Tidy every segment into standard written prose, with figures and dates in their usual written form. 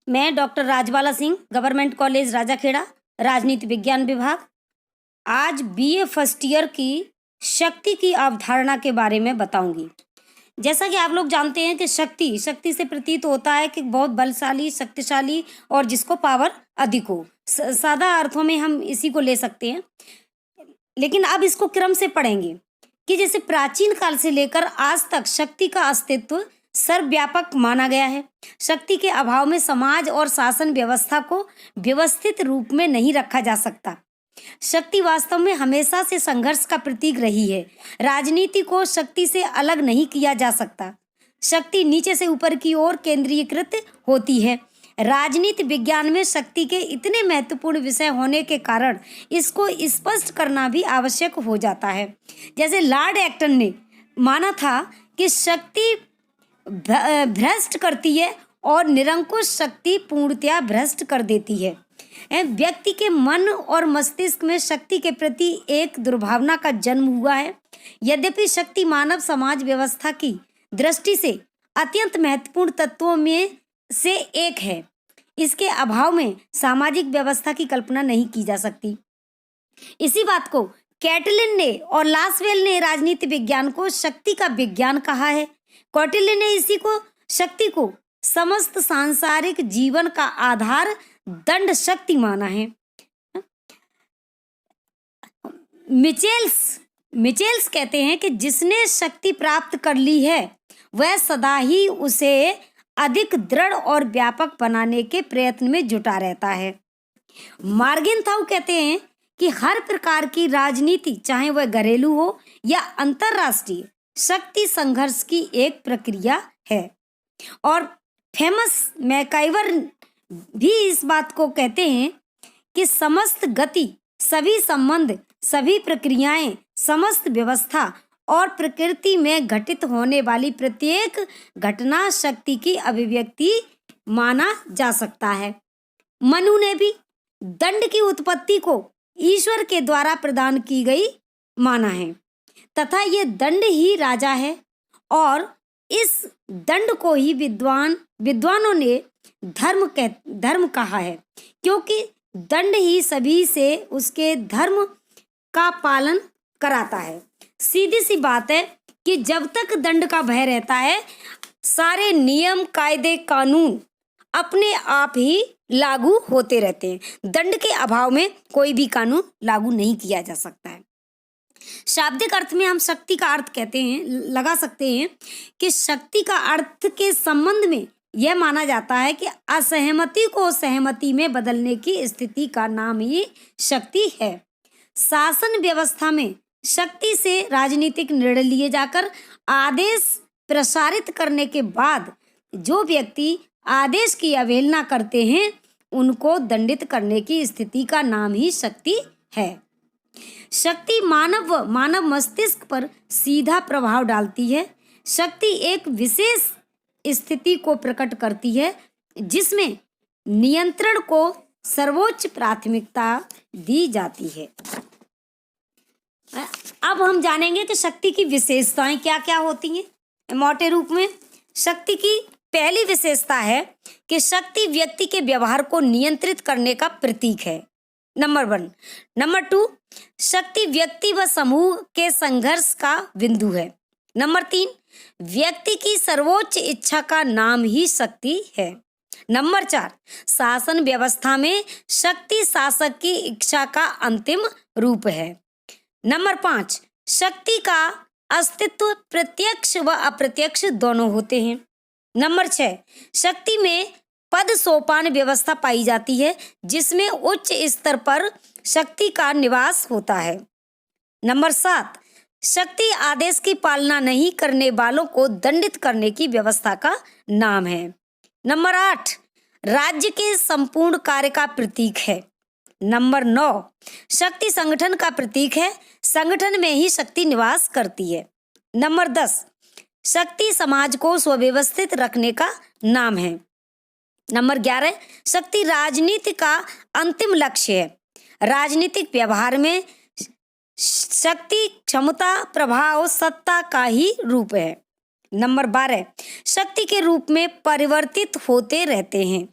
मैं doctor Rajbala Singh, government college Rajakhera, राजनीति विज्ञान विभाग। आज बीए फर्स्ट ईयर की शक्ति की अवधारणा के बारे में बताऊंगी। जैसा कि आप लोग जानते हैं कि शक्ति से प्रतीत होता है कि बहुत बलशाली, शक्तिशाली और जिसको पावर अधिक हो। सादा अर्थों में हम इसी को ले सकते हैं, लेकिन अब इसको क्रम से पढ़ेंगे कि जैसे प्राचीन काल से लेकर आज तक शक्ति का अस्तित्व सर्वव्यापक माना गया है। शक्ति के अभाव में समाज और शासन व्यवस्था को व्यवस्थित रूप में नहीं रखा जा सकता। शक्ति वास्तव में हमेशा से संघर्ष का प्रतीक रही है। राजनीति को शक्ति से अलग नहीं किया जा सकता। शक्ति नीचे से ऊपर की ओर केंद्रीकृत होती है। राजनीति विज्ञान में शक्ति के इतने महत्वपूर्ण विषय होने के कारण इसको स्पष्ट करना भी आवश्यक हो जाता है। जैसे लॉर्ड एक्टन ने माना था कि शक्ति भ्रष्ट करती है और निरंकुश शक्ति पूर्णतया भ्रष्ट कर देती है। व्यक्ति के मन और मस्तिष्क में शक्ति के प्रति एक दुर्भावना का जन्म हुआ है। यद्यपि शक्ति मानव समाज व्यवस्था की दृष्टि से अत्यंत महत्वपूर्ण तत्वों में से एक है। इसके अभाव में सामाजिक व्यवस्था की कल्पना नहीं की जा सकती। इसी बात को कैटलिन ने और लासवेल ने राजनीति विज्ञान को शक्ति का विज्ञान कहा है। कौटिल्य ने शक्ति को समस्त सांसारिक जीवन का आधार दंड शक्ति माना है। मिचेल्स कहते हैं कि जिसने शक्ति प्राप्त कर ली है वह सदा ही उसे अधिक दृढ़ और व्यापक बनाने के प्रयत्न में जुटा रहता है। मार्गेनथाउ कहते हैं कि हर प्रकार की राजनीति, चाहे वह घरेलू हो या अंतरराष्ट्रीय, शक्ति संघर्ष की एक प्रक्रिया है। और फेमस मैकाइवर भी इस बात को कहते हैं कि समस्त गति, सभी संबंध, सभी प्रक्रियाएं, समस्त व्यवस्था और प्रकृति में घटित होने वाली प्रत्येक घटना शक्ति की अभिव्यक्ति माना जा सकता है। मनु ने भी दंड की उत्पत्ति को ईश्वर के द्वारा प्रदान की गई माना है तथा ये दंड ही राजा है और इस दंड को ही विद्वानों ने धर्म कहा है, क्योंकि दंड ही सभी से उसके धर्म का पालन कराता है। सीधी सी बात है कि जब तक दंड का भय रहता है, सारे नियम, कायदे, कानून अपने आप ही लागू होते रहते हैं। दंड के अभाव में कोई भी कानून लागू नहीं किया जा सकता है। शाब्दिक अर्थ में हम शक्ति का अर्थ लगा सकते हैं कि शक्ति का अर्थ के संबंध में यह माना जाता है कि असहमति को सहमति में बदलने की स्थिति का नाम ही शक्ति है। शासन व्यवस्था में शक्ति से राजनीतिक निर्णय लिए जाकर आदेश प्रसारित करने के बाद जो व्यक्ति आदेश की अवहेलना करते हैं उनको दंडित करने की स्थिति का नाम ही शक्ति है। शक्ति मानव मस्तिष्क पर सीधा प्रभाव डालती है। शक्ति एक विशेष स्थिति को प्रकट करती है जिसमें नियंत्रण को सर्वोच्च प्राथमिकता दी जाती है। अब हम जानेंगे कि शक्ति की विशेषताएं क्या क्या होती हैं। मोटे रूप में शक्ति की पहली विशेषता है कि शक्ति व्यक्ति के व्यवहार को नियंत्रित करने का प्रतीक है, नंबर 1। नंबर 2, शक्ति व्यक्ति व समूह के संघर्ष का बिंदु है। नंबर 3, व्यक्ति की सर्वोच्च इच्छा का नाम ही शक्ति है। नंबर 4, शासन व्यवस्था में शक्ति शासक की इच्छा का अंतिम रूप है। नंबर 5, शक्ति का अस्तित्व प्रत्यक्ष व अप्रत्यक्ष दोनों होते हैं। नंबर 6, शक्ति में पद सोपान व्यवस्था पाई जाती है जिसमें उच्च स्तर पर शक्ति का निवास होता है। नंबर 7, शक्ति आदेश की पालना नहीं करने वालों को दंडित करने की व्यवस्था का नाम है। नंबर 8, राज्य के संपूर्ण कार्य का प्रतीक है। नंबर 9, शक्ति संगठन का प्रतीक है, संगठन में ही शक्ति निवास करती है। नंबर 10, शक्ति समाज को सुव्यवस्थित रखने का नाम है। नंबर 11, शक्ति राजनीति का अंतिम लक्ष्य है। राजनीतिक व्यवहार में शक्ति क्षमता, प्रभाव, सत्ता का ही रूप है। नंबर 12, शक्ति के रूप में परिवर्तित होते रहते हैं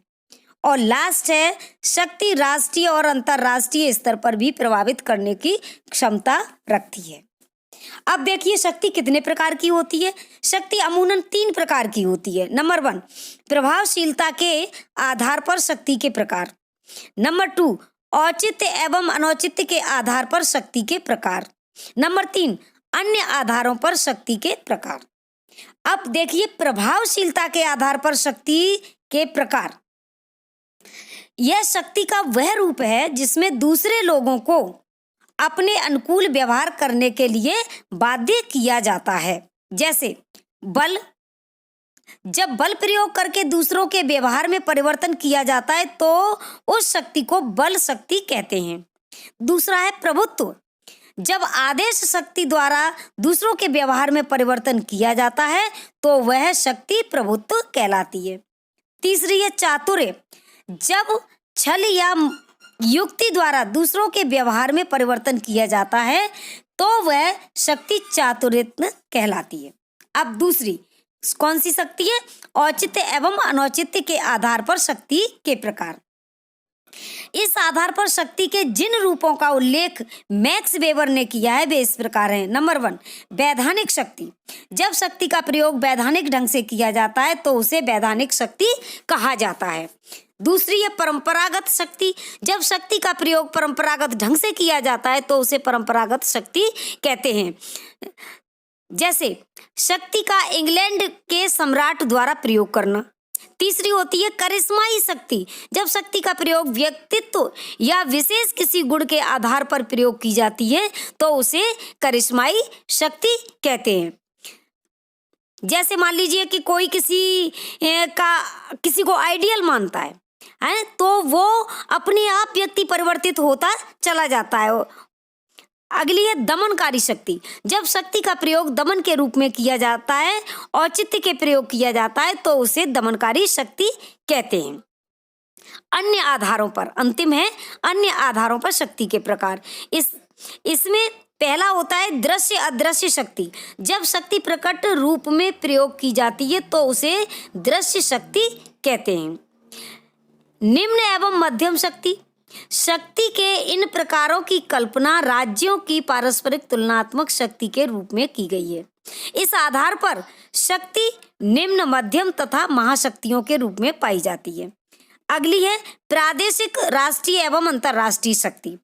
और लास्ट है शक्ति राष्ट्रीय और अंतर्राष्ट्रीय स्तर पर भी प्रभावित करने की क्षमता रखती है। अब देखिए शक्ति कितने प्रकार की होती है। शक्ति अमूमन 3 प्रकार की होती है। नंबर 1 प्रभावशीलता के आधार पर शक्ति के प्रकार। नंबर 2 औचित्य एवं अनौचित्य के आधार पर शक्ति के प्रकार। नंबर 3 अन्य आधारों पर शक्ति के प्रकार। अब देखिए प्रभावशीलता के आधार पर शक्ति के प्रकार। यह शक्ति का वह रूप है जिसमें दूसरे लोगों को अपने अनुकूल व्यवहार करने के लिए बाध्य किया जाता है। जैसे बल, जब बल प्रयोग करके दूसरों के व्यवहार में परिवर्तन किया जाता है तो उस शक्ति को बल शक्ति कहते हैं। दूसरा है प्रभुत्व, जब आदेश शक्ति द्वारा दूसरों के व्यवहार में परिवर्तन किया जाता है तो वह शक्ति प्रभुत्व कहलाती है। तीसरी है चातुर्य, जब छल या युक्ति द्वारा दूसरों के व्यवहार में परिवर्तन किया जाता है तो वह शक्ति चातुर्य कहलाती है। अब दूसरी कौन सी शक्ति है? औचित्य एवं अनौचित्य के आधार पर शक्ति के प्रकार। इस आधार पर शक्ति के जिन रूपों का उल्लेख मैक्स वेबर ने किया है वे इस प्रकार हैं। नंबर 1 वैधानिक शक्ति, जब शक्ति का प्रयोग वैधानिक ढंग से किया जाता है तो उसे वैधानिक शक्ति कहा जाता है। दूसरी है परंपरागत शक्ति, जब शक्ति का प्रयोग परंपरागत ढंग से किया जाता है तो उसे परंपरागत शक्ति कहते हैं। जैसे शक्ति का इंग्लैंड के सम्राट द्वारा प्रयोग करना। तीसरी होती है करिश्माई शक्ति, जब शक्ति का प्रयोग व्यक्तित्व या विशेष किसी गुण के आधार पर प्रयोग की जाती है तो उसे करिश्माई शक्ति कहते हैं। जैसे मान लीजिए कि कोई किसी को आइडियल मानता है तो वो अपने आप व्यक्ति परिवर्तित होता चला जाता है। अगली है दमनकारी शक्ति, जब शक्ति का प्रयोग दमन के रूप में किया जाता है, औचित्य के प्रयोग किया जाता है तो उसे दमनकारी शक्ति कहते हैं। अन्य आधारों पर, अंतिम है अन्य आधारों पर शक्ति के प्रकार। इसमें पहला होता है दृश्य अदृश्य शक्ति, जब शक्ति प्रकट रूप में प्रयोग की जाती है तो उसे दृश्य शक्ति कहते हैं। निम्न एवं मध्यम शक्ति, शक्ति के इन प्रकारों की कल्पना राज्यों की पारस्परिक तुलनात्मक शक्ति के रूप में की गई है। इस आधार पर शक्ति निम्न, मध्यम तथा महाशक्तियों के रूप में पाई जाती है। अगली है प्रादेशिक, राष्ट्रीय एवं अंतर्राष्ट्रीय शक्ति।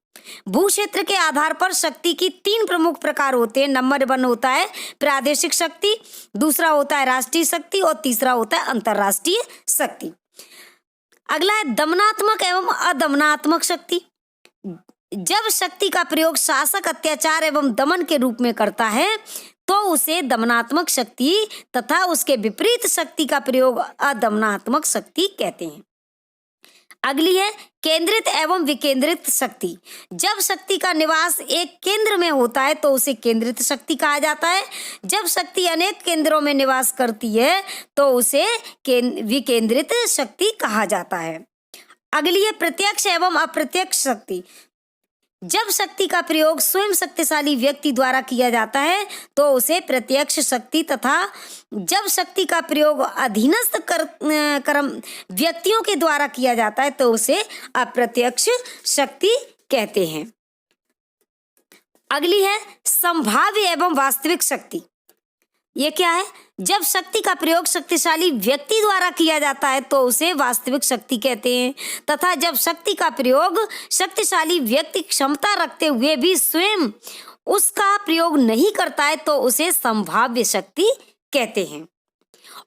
भू क्षेत्र के आधार पर शक्ति की 3 प्रमुख प्रकार होते हैं। नंबर 1 होता है प्रादेशिक शक्ति, दूसरा होता है राष्ट्रीय शक्ति और तीसरा होता है अंतर्राष्ट्रीय शक्ति। अगला है दमनात्मक एवं अदमनात्मक शक्ति, जब शक्ति का प्रयोग शासक अत्याचार एवं दमन के रूप में करता है तो उसे दमनात्मक शक्ति तथा उसके विपरीत शक्ति का प्रयोग अदमनात्मक शक्ति कहते हैं। अगली है केंद्रित एवं विकेंद्रित शक्ति, जब शक्ति का निवास एक केंद्र में होता है तो उसे केंद्रित शक्ति कहा जाता है, जब शक्ति अनेक केंद्रों में निवास करती है तो उसे विकेंद्रित शक्ति कहा जाता है। अगली है प्रत्यक्ष एवं अप्रत्यक्ष शक्ति, जब शक्ति का प्रयोग स्वयं शक्तिशाली व्यक्ति द्वारा किया जाता है तो उसे प्रत्यक्ष शक्ति तथा जब शक्ति का प्रयोग अधीनस्थ कर्म व्यक्तियों के द्वारा किया जाता है तो उसे अप्रत्यक्ष शक्ति कहते हैं। अगली है संभाव्य एवं वास्तविक शक्ति। ये क्या है? जब शक्ति का प्रयोग शक्तिशाली व्यक्ति द्वारा किया जाता है तो उसे वास्तविक शक्ति कहते हैं तथा जब शक्ति का प्रयोग शक्तिशाली व्यक्ति क्षमता रखते हुए भी स्वयं उसका प्रयोग नहीं करता है तो उसे संभाव्य शक्ति कहते हैं।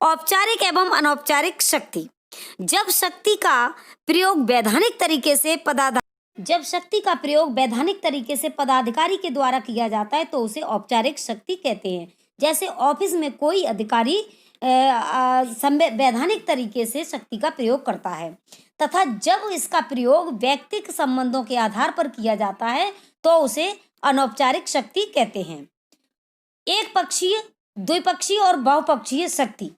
औपचारिक एवं अनौपचारिक शक्ति, जब शक्ति का प्रयोग वैधानिक तरीके से पदाधिकारी के द्वारा किया जाता है तो उसे औपचारिक शक्ति कहते हैं। जैसे ऑफिस में कोई अधिकारी वैधानिक तरीके से शक्ति का प्रयोग करता है तथा जब इसका प्रयोग व्यक्तिगत संबंधों के आधार पर किया जाता है तो उसे अनौपचारिक शक्ति कहते हैं। एक पक्षीय, द्विपक्षीय और बहुपक्षीय शक्ति,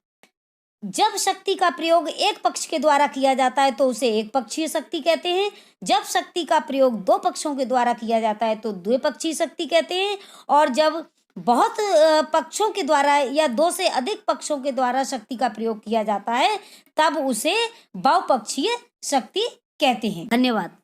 जब शक्ति का प्रयोग एक पक्ष के द्वारा किया जाता है तो उसे एक पक्षीय शक्ति कहते हैं, जब शक्ति का प्रयोग 2 पक्षों के द्वारा किया जाता है तो द्विपक्षीय शक्ति कहते हैं और जब बहुत पक्षों के द्वारा या 2 से अधिक पक्षों के द्वारा शक्ति का प्रयोग किया जाता है, तब उसे बहुपक्षीय शक्ति कहते हैं। धन्यवाद।